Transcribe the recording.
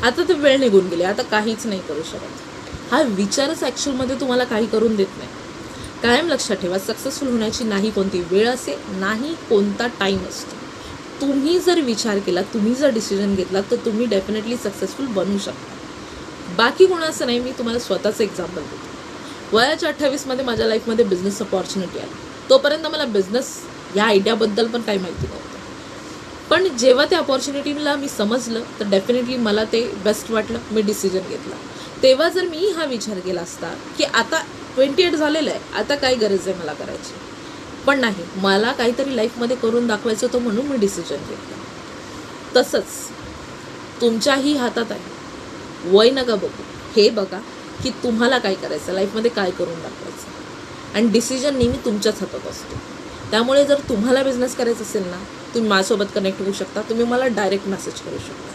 आता ते वेळ निघून गेली, आता काहीच नाही करू शकत. हा विचारच ॲक्च्युअलमध्ये तुम्हाला काही करून देत नाही. कायम लक्षात ठेवा, सक्सेसफुल होण्याची नाही कोणती वेळ असते, नाही कोणता टाईम असतो. तुम्ही जर विचार केला, तुम्ही जर डिसिजन घेतला, तर तुम्ही डेफिनेटली सक्सेसफुल बनू शकता. बाकी कोणाचं नाही. मी तुम्हाला स्वतःचं एक्झाम्पल देतो. वयाच्या 28मध्ये माझ्या लाईफमध्ये बिझनेस अपॉर्च्युनिटी आली. तोपर्यंत मला बिझनेस या आयडियाबद्दल पण काही माहिती नव्हतं. पण जेव्हा त्या अपॉर्च्युनिटीला मी समजलं, तर डेफिनेटली मला ते बेस्ट वाटलं. मी डिसिजन घेतला. तेव्हा जर मी हा विचार केला असता की आता 28 झालेलं आहे, आता काय गरज आहे मला करायची, पण नाही, मला काहीतरी लाईफमध्ये करून दाखवायचं होतं म्हणून मी डिसिजन घेतलं. तसंच तुमच्याही हातात आहे. वय नका बघू, हे बघा की तुम्हाला काय करायचं, लाईफमध्ये काय करून दाखवायचं. आणि डिसिजन नेहमी तुमच्याच हातात असतो. त्यामुळे जर तुम्हाला बिझनेस करायचा असेल ना, तुम्ही माझ्यासोबत कनेक्ट होऊ शकता. तुम्ही मला डायरेक्ट मेसेज करू शकता.